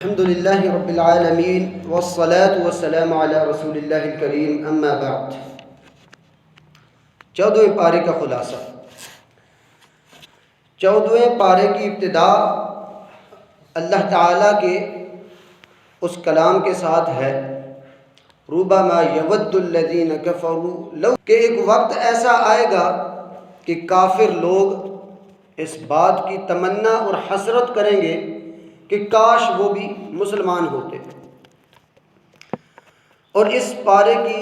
الحمدللہ رب العالمین والصلاة والسلام علی رسول اللہ الکریم اما بعد۔ 14ویں پارے کا خلاصہ۔ 14ویں پارے کی ابتدا اللہ تعالیٰ کے اس کلام کے ساتھ ہے، ربما یود الذین کفروا لو، کہ ایک وقت ایسا آئے گا کہ کافر لوگ اس بات کی تمنا اور حسرت کریں گے کہ کاش وہ بھی مسلمان ہوتے۔ اور اس پارے کی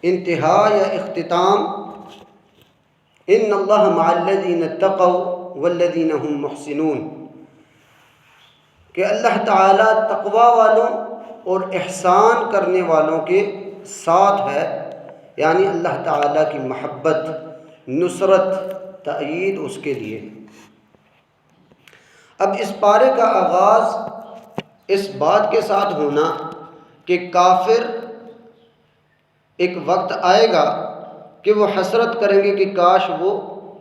انتہا یا اختتام ان اللہ مع الذین اتقوا والذین هم محسنون، کہ اللہ تعالیٰ تقوی والوں اور احسان کرنے والوں کے ساتھ ہے، یعنی اللہ تعالیٰ کی محبت، نصرت، تائید اس کے لیے۔ اب اس پارے کا آغاز اس بات کے ساتھ ہونا کہ کافر ایک وقت آئے گا کہ وہ حسرت کریں گے کہ کاش وہ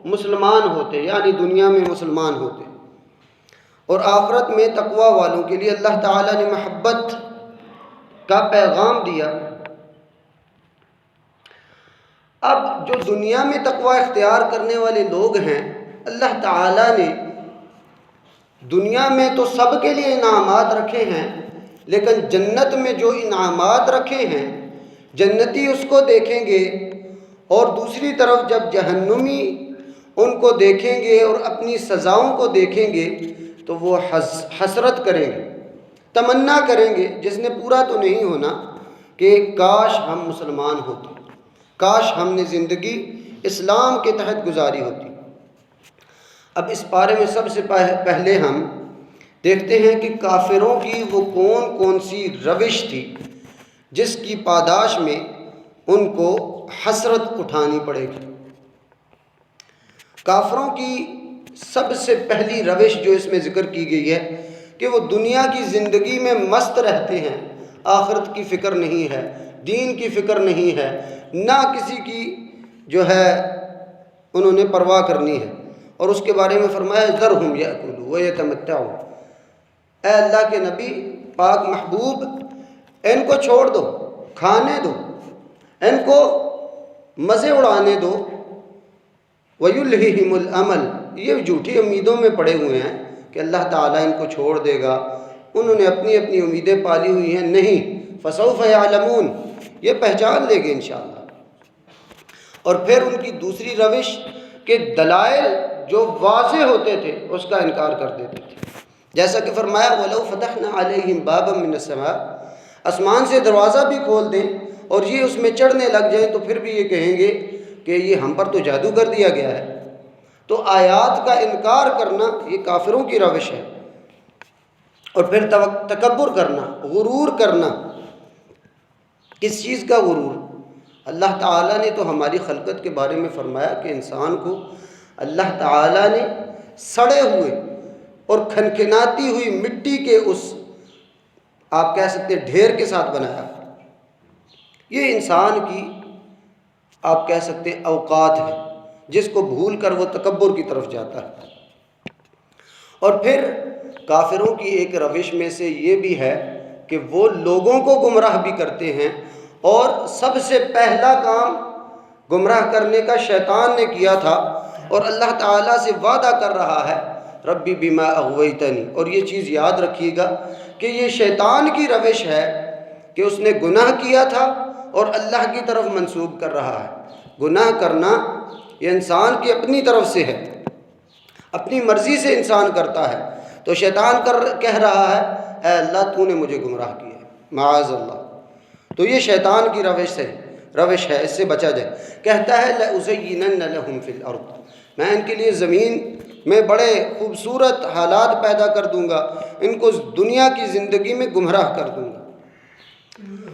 مسلمان ہوتے، یعنی دنیا میں مسلمان ہوتے، اور آخرت میں تقوی والوں کے لیے اللہ تعالیٰ نے محبت کا پیغام دیا۔ اب جو دنیا میں تقوی اختیار کرنے والے لوگ ہیں، اللہ تعالیٰ نے دنیا میں تو سب کے لیے انعامات رکھے ہیں، لیکن جنت میں جو انعامات رکھے ہیں جنتی اس کو دیکھیں گے، اور دوسری طرف جب جہنمی ان کو دیکھیں گے اور اپنی سزاؤں کو دیکھیں گے تو وہ حسرت کریں گے، تمنا کریں گے، جس نے پورا تو نہیں ہونا، کہ کاش ہم مسلمان ہوتے، کاش ہم نے زندگی اسلام کے تحت گزاری ہوتی۔ اب اس بارے میں سب سے پہلے ہم دیکھتے ہیں کہ کافروں کی وہ کون کون سی روش تھی جس کی پاداش میں ان کو حسرت اٹھانی پڑے گی۔ کافروں کی سب سے پہلی روش جو اس میں ذکر کی گئی ہے کہ وہ دنیا کی زندگی میں مست رہتے ہیں، آخرت کی فکر نہیں ہے، دین کی فکر نہیں ہے، نہ کسی کی جو ہے انہوں نے پرواہ کرنی ہے، اور اس کے بارے میں فرمایا ذرہم یأکلوا ویتمتعوا، اے اللہ کے نبی پاک محبوب ان کو چھوڑ دو، کھانے دو، ان کو مزے اڑانے دو، وَيُلْهِهِمُ الْأَمَلِ، یہ جھوٹی امیدوں میں پڑے ہوئے ہیں کہ اللہ تعالیٰ ان کو چھوڑ دے گا، انہوں نے اپنی اپنی امیدیں پالی ہوئی ہیں، نہیں، فَسَوْفَ يَعْلَمُونَ، یہ پہچان لے گے انشاءاللہ۔ اور پھر ان کی دوسری روش کہ دلائل جو واضح ہوتے تھے اس کا انکار کر دیتے تھے، جیسا کہ فرمایا وَلَوْ فَتَحْنَا عَلَيْهِمْ بَابًا مِّنَ السَّمَاءِ، آسمان سے دروازہ بھی کھول دیں اور یہ اس میں چڑھنے لگ جائیں تو پھر بھی یہ کہیں گے کہ یہ ہم پر تو جادو کر دیا گیا ہے۔ تو آیات کا انکار کرنا یہ کافروں کی روش ہے۔ اور پھر تکبر کرنا، غرور کرنا۔ کس چیز کا غرور؟ اللہ تعالیٰ نے تو ہماری خلقت کے بارے میں فرمایا کہ انسان کو اللہ تعالیٰ نے سڑے ہوئے اور کھنکھناتی ہوئی مٹی کے اس آپ کہہ سکتے ڈھیر کے ساتھ بنایا۔ یہ انسان کی آپ کہہ سکتے اوقات ہے جس کو بھول کر وہ تکبر کی طرف جاتا ہے۔ اور پھر کافروں کی ایک روش میں سے یہ بھی ہے کہ وہ لوگوں کو گمراہ بھی کرتے ہیں، اور سب سے پہلا کام گمراہ کرنے کا شیطان نے کیا تھا، اور اللہ تعالیٰ سے وعدہ کر رہا ہے ربی بما اغویتنی، اور یہ چیز یاد رکھیے گا کہ یہ شیطان کی روش ہے کہ اس نے گناہ کیا تھا اور اللہ کی طرف منسوب کر رہا ہے۔ گناہ کرنا یہ انسان کی اپنی طرف سے ہے، اپنی مرضی سے انسان کرتا ہے، تو شیطان کہہ رہا ہے اے اللہ تو نے مجھے گمراہ کیا ہے، معاذ اللہ۔ تو یہ شیطان کی روش ہے، اس سے بچا جائے۔ کہتا ہے لَأُزَيِّنَنَّ لَهُمْ فِي الْأَرْضِ، میں ان کے لیے زمین میں بڑے خوبصورت حالات پیدا کر دوں گا، ان کو دنیا کی زندگی میں گمراہ کر دوں گا۔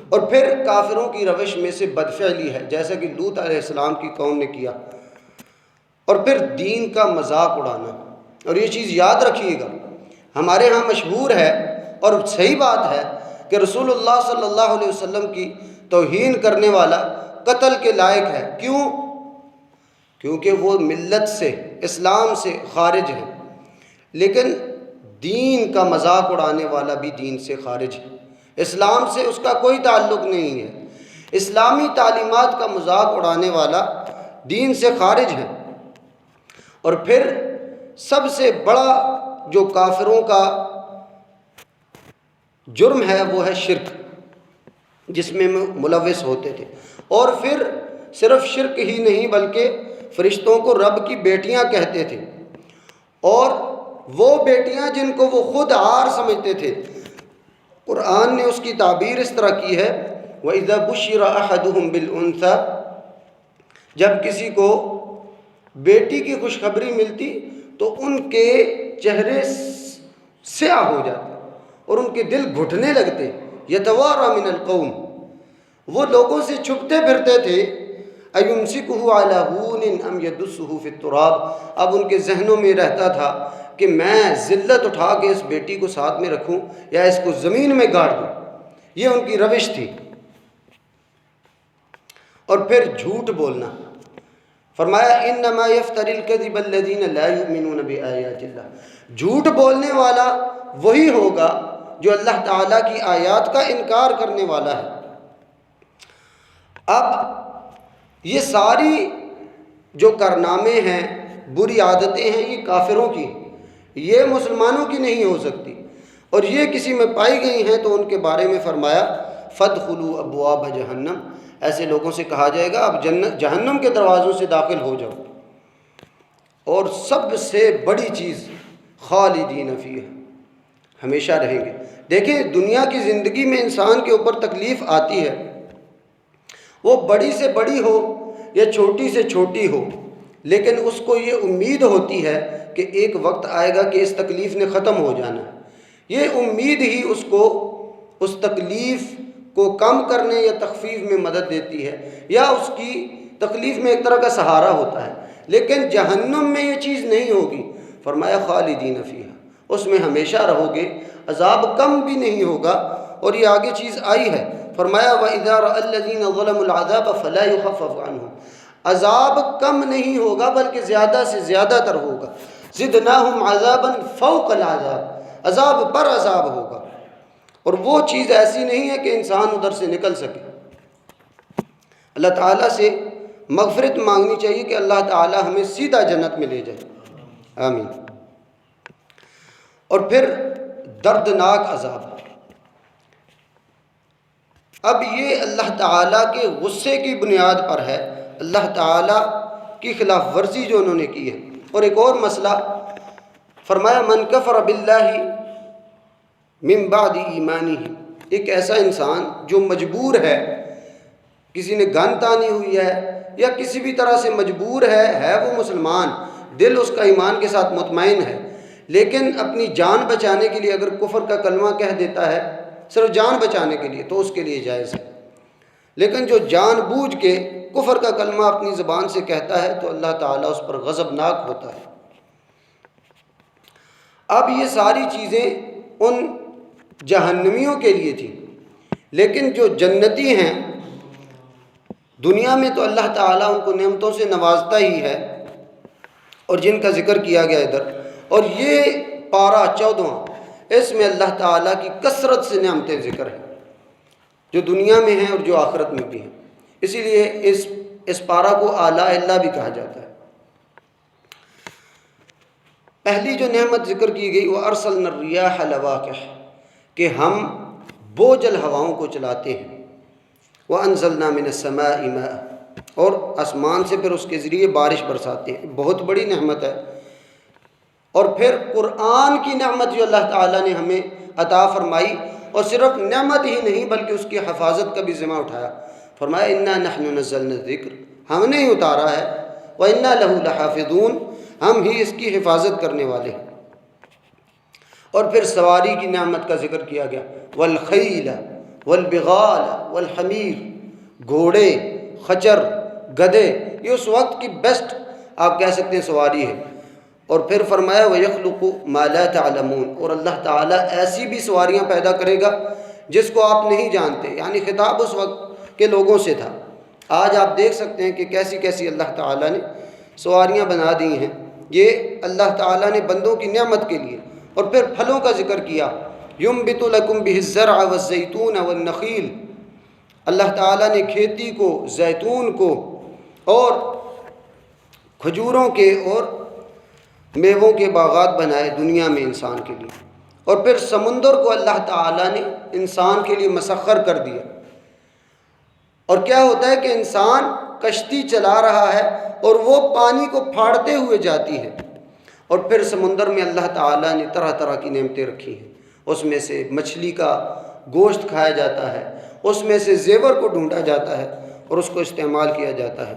اور پھر کافروں کی روش میں سے بدفعلی ہے، جیسا کہ لوط علیہ السلام کی قوم نے کیا، اور پھر دین کا مذاق اڑانا۔ اور یہ چیز یاد رکھیے گا، ہمارے ہاں مشہور ہے اور صحیح بات ہے کہ رسول اللہ صلی اللہ علیہ وسلم کی توہین کرنے والا قتل کے لائق ہے۔ کیوں؟ کیونکہ وہ ملت سے، اسلام سے خارج ہیں، لیکن دین کا مذاق اڑانے والا بھی دین سے خارج ہے، اسلام سے اس کا کوئی تعلق نہیں ہے۔ اسلامی تعلیمات کا مذاق اڑانے والا دین سے خارج ہے۔ اور پھر سب سے بڑا جو کافروں کا جرم ہے وہ ہے شرک، جس میں ملوث ہوتے تھے۔ اور پھر صرف شرک ہی نہیں بلکہ فرشتوں کو رب کی بیٹیاں کہتے تھے، اور وہ بیٹیاں جن کو وہ خود عار سمجھتے تھے، قرآن نے اس کی تعبیر اس طرح کی ہے، وَإِذَا بُشِّرَ أَحَدُهُمْ بِالْأُنثَىٰ، جب کسی کو بیٹی کی خوشخبری ملتی تو ان کے چہرے سیاہ ہو جاتے اور ان کے دل گھٹنے لگتے، يَتَوَارَىٰ مِنَ الْقَوْمِ، وہ لوگوں سے چھپتے پھرتے تھے، أَيُمْسِكُهُ عَلَىٰ هُونٍ أَمْ يَدُسُّهُ فِي التُّرَابِ، اب ان کے ذہنوں میں رہتا تھا کہ میں ذلت اٹھا کے اس بیٹی کو ساتھ میں رکھوں یا اس کو زمین میں گاڑ دوں، یہ ان کی روش تھی۔ اور پھر جھوٹ بولنا، فرمایا انما یفتری الکذب الذین لا یؤمنون بآیات اللہ، جھوٹ بولنے والا وہی ہوگا جو اللہ تعالیٰ کی آیات کا انکار کرنے والا ہے۔ اب یہ ساری جو کارنامے ہیں، بری عادتیں ہیں، یہ کافروں کی، یہ مسلمانوں کی نہیں ہو سکتی، اور یہ کسی میں پائی گئی ہیں تو ان کے بارے میں فرمایا فَادْخُلُوا أَبْوَابَ جَهَنَّمَ، ایسے لوگوں سے کہا جائے گا اب جہنم کے دروازوں سے داخل ہو جاؤ۔ اور سب سے بڑی چیز خالدین فیہا، ہمیشہ رہیں گے۔ دیکھیں دنیا کی زندگی میں انسان کے اوپر تکلیف آتی ہے، وہ بڑی سے بڑی ہو یا چھوٹی سے چھوٹی ہو، لیکن اس کو یہ امید ہوتی ہے کہ ایک وقت آئے گا کہ اس تکلیف نے ختم ہو جانا ہے۔ یہ امید ہی اس کو اس تکلیف کو کم کرنے یا تخفیف میں مدد دیتی ہے، یا اس کی تکلیف میں ایک طرح کا سہارا ہوتا ہے۔ لیکن جہنم میں یہ چیز نہیں ہوگی، فرمایا خالدین فیہا، اس میں ہمیشہ رہو گے، عذاب کم بھی نہیں ہوگا۔ اور یہ آگے چیز آئی ہے، فرمایا وَإِذَا رَأَى الَّذِينَ ظَلَمُوا الْعَذَابَ فَلَا يُخَفَّفُ عَنْهُمْ، عذاب کم نہیں ہوگا بلکہ زیادہ سے زیادہ تر ہوگا۔ زِدْنَاهُمْ عَذَابًا فَوْقَ الْعَذَابِ، عذاب پر عذاب ہوگا، اور وہ چیز ایسی نہیں ہے کہ انسان ادھر سے نکل سکے۔ اللہ تعالیٰ سے مغفرت مانگنی چاہیے کہ اللہ تعالیٰ ہمیں سیدھا جنت میں لے جائے، آمین۔ اور پھر دردناک عذاب، اب یہ اللہ تعالیٰ کے غصے کی بنیاد پر ہے، اللہ تعالیٰ کی خلاف ورزی جو انہوں نے کی ہے۔ اور ایک اور مسئلہ فرمایا من کفر باللہ من بعد ایمانہ، ایک ایسا انسان جو مجبور ہے، کسی نے گن تانی ہوئی ہے یا کسی بھی طرح سے مجبور ہے وہ مسلمان، دل اس کا ایمان کے ساتھ مطمئن ہے، لیکن اپنی جان بچانے کے لیے اگر کفر کا کلمہ کہہ دیتا ہے صرف جان بچانے کے لیے تو اس کے لیے جائز ہے، لیکن جو جان بوجھ کے کفر کا کلمہ اپنی زبان سے کہتا ہے تو اللہ تعالیٰ اس پر غضبناک ہوتا ہے۔ اب یہ ساری چیزیں ان جہنمیوں کے لیے تھی، لیکن جو جنتی ہیں دنیا میں تو اللہ تعالیٰ ان کو نعمتوں سے نوازتا ہی ہے، اور جن کا ذکر کیا گیا ادھر، اور یہ پارہ 14 اس میں اللہ تعالیٰ کی کثرت سے نعمتیں ذکر ہیں جو دنیا میں ہیں اور جو آخرت میں بھی ہیں، اسی لیے اس پارہ کو آلاء اللہ بھی کہا جاتا ہے۔ پہلی جو نعمت ذکر کی گئی وہ ارسلنا الریاح لواقح، کہ ہم بوجھل ہواؤں کو چلاتے ہیں، وانزلنا من السماء ماء، اور آسمان سے پھر اس کے ذریعے بارش برساتے ہیں، بہت بڑی نعمت ہے۔ اور پھر قرآن کی نعمت جو اللہ تعالیٰ نے ہمیں عطا فرمائی، اور صرف نعمت ہی نہیں بلکہ اس کی حفاظت کا بھی ذمہ اٹھایا، فرمایا انا نحن نزلنا الذکر، ہم نے ہی اتارا ہے، وانا لہ لحافظون، ہم ہی اس کی حفاظت کرنے والے ہیں۔ اور پھر سواری کی نعمت کا ذکر کیا گیا، والخیل والبغال والحمیر، گھوڑے، خچر، گدھے، یہ اس وقت کی بیسٹ آپ کہہ سکتے ہیں سواری ہے۔ اور پھر فرمایا وَيَخْلُقُ مَا لَا تَعْلَمُونَ، اور اللہ تعالیٰ ایسی بھی سواریاں پیدا کرے گا جس کو آپ نہیں جانتے، یعنی خطاب اس وقت کے لوگوں سے تھا۔ آج آپ دیکھ سکتے ہیں کہ کیسی کیسی اللہ تعالیٰ نے سواریاں بنا دی ہیں، یہ اللہ تعالیٰ نے بندوں کی نعمت کے لیے، اور پھر پھلوں کا ذکر کیا، یُنبِتُ لَكُم بِهِ الزَّرْعَ وَالزَّيْتُونَ وَالنَّخِيلَ، اللہ تعالیٰ نے کھیتی کو، زیتون کو اور کھجوروں کے اور میووں کے باغات بنائے دنیا میں انسان کے لیے، اور پھر سمندر کو اللہ تعالیٰ نے انسان کے لیے مسخر کر دیا۔ اور کیا ہوتا ہے کہ انسان کشتی چلا رہا ہے اور وہ پانی کو پھاڑتے ہوئے جاتی ہے، اور پھر سمندر میں اللہ تعالیٰ نے طرح طرح کی نعمتیں رکھی ہیں، اس میں سے مچھلی کا گوشت کھایا جاتا ہے، اس میں سے زیور کو ڈھونڈا جاتا ہے اور اس کو استعمال کیا جاتا ہے،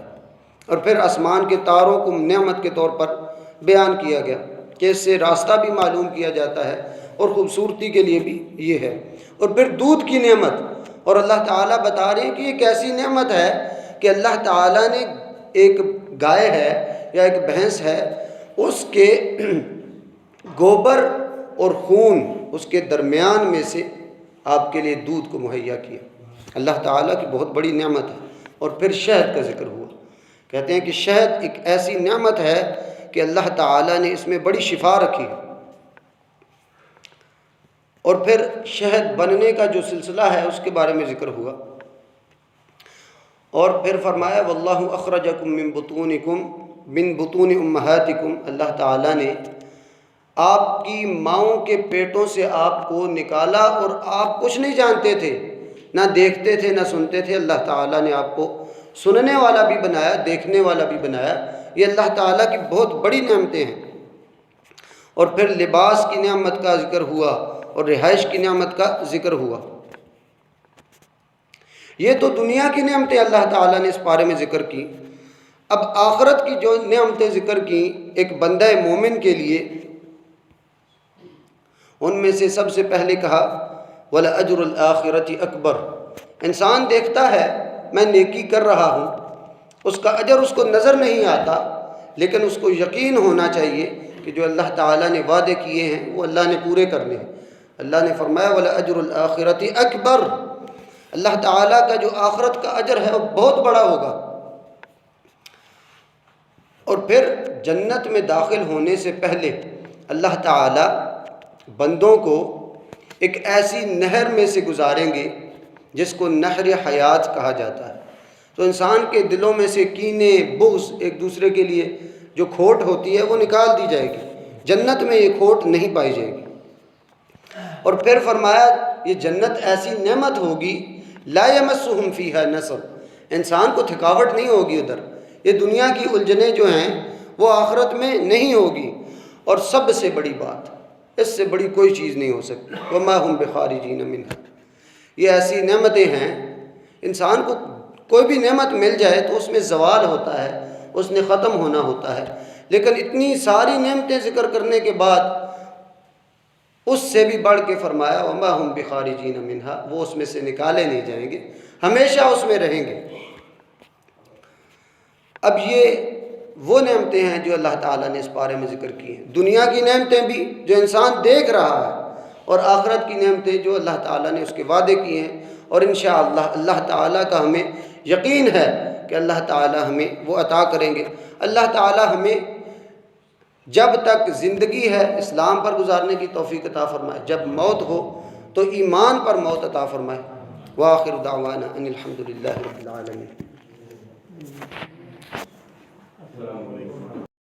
اور پھر آسمان کے تاروں کو نعمت کے طور پر بیان کیا گیا کہ اس سے راستہ بھی معلوم کیا جاتا ہے اور خوبصورتی کے لیے بھی یہ ہے، اور پھر دودھ کی نعمت، اور اللہ تعالیٰ بتا رہے ہیں کہ یہ کیسی نعمت ہے کہ اللہ تعالیٰ نے ایک گائے ہے یا ایک بھینس ہے، اس کے گوبر اور خون اس کے درمیان میں سے آپ کے لیے دودھ کو مہیا کیا۔ اللہ تعالیٰ کی بہت بڑی نعمت ہے۔ اور پھر شہد کا ذکر ہوا، کہتے ہیں کہ شہد ایک ایسی نعمت ہے کہ اللہ تعالیٰ نے اس میں بڑی شفا رکھی ہے۔ اور پھر شہد بننے کا جو سلسلہ ہے اس کے بارے میں ذکر ہوا، اور پھر فرمایا واللہ اخرجکم من بطون امہاتکم، اللہ تعالیٰ نے آپ کی ماؤں کے پیٹوں سے آپ کو نکالا، اور آپ کچھ نہیں جانتے تھے، نہ دیکھتے تھے نہ سنتے تھے، اللہ تعالیٰ نے آپ کو سننے والا بھی بنایا، دیکھنے والا بھی بنایا۔ یہ اللہ تعالیٰ کی بہت بڑی نعمتیں ہیں۔ اور پھر لباس کی نعمت کا ذکر ہوا اور رہائش کی نعمت کا ذکر ہوا۔ یہ تو دنیا کی نعمتیں اللہ تعالیٰ نے اس بارے میں ذکر کی۔ اب آخرت کی جو نعمتیں ذکر کی ایک بندہ مومن کے لیے، ان میں سے سب سے پہلے کہا وَلَأَجْرُ الْآخِرَةِ أَكْبَرُ، انسان دیکھتا ہے میں نیکی کر رہا ہوں، اس کا اجر اس کو نظر نہیں آتا، لیکن اس کو یقین ہونا چاہیے کہ جو اللہ تعالیٰ نے وعدے کیے ہیں وہ اللہ نے پورے کرنے ہیں۔ اللہ نے فرمایا وَلَأَجْرُ الْآخِرَةِ أَكْبَرُ، اللہ تعالیٰ کا جو آخرت کا اجر ہے وہ بہت بڑا ہوگا۔ اور پھر جنت میں داخل ہونے سے پہلے اللہ تعالیٰ بندوں کو ایک ایسی نہر میں سے گزاریں گے جس کو نہر حیات کہا جاتا ہے۔ تو انسان کے دلوں میں سے کینے، بغض، ایک دوسرے کے لیے جو کھوٹ ہوتی ہے وہ نکال دی جائے گی، جنت میں یہ کھوٹ نہیں پائی جائے گی۔ اور پھر فرمایا یہ جنت ایسی نعمت ہوگی لا یمسہم فیہا نصب، انسان کو تھکاوٹ نہیں ہوگی ادھر، یہ دنیا کی الجھنیں جو ہیں وہ آخرت میں نہیں ہوگی۔ اور سب سے بڑی بات، اس سے بڑی کوئی چیز نہیں ہو سکتی، وما ہم بخارجین منہا، یہ ایسی نعمتیں ہیں، انسان کو کوئی بھی نعمت مل جائے تو اس میں زوال ہوتا ہے، اس نے ختم ہونا ہوتا ہے، لیکن اتنی ساری نعمتیں ذکر کرنے کے بعد اس سے بھی بڑھ کے فرمایا وما ہم بخارجین منہا، وہ اس میں سے نکالے نہیں جائیں گے، ہمیشہ اس میں رہیں گے۔ اب یہ وہ نعمتیں ہیں جو اللہ تعالیٰ نے اس بارے میں ذکر کی ہیں، دنیا کی نعمتیں بھی جو انسان دیکھ رہا ہے، اور آخرت کی نعمتیں جو اللہ تعالیٰ نے اس کے وعدے کیے ہیں، اور انشاءاللہ اللہ تعالیٰ کا ہمیں یقین ہے کہ اللہ تعالیٰ ہمیں وہ عطا کریں گے۔ اللہ تعالیٰ ہمیں جب تک زندگی ہے اسلام پر گزارنے کی توفیق عطا فرمائے، جب موت ہو تو ایمان پر موت عطا فرمائے۔ وآخر دعوانا ان الحمد للہ رب العالمین۔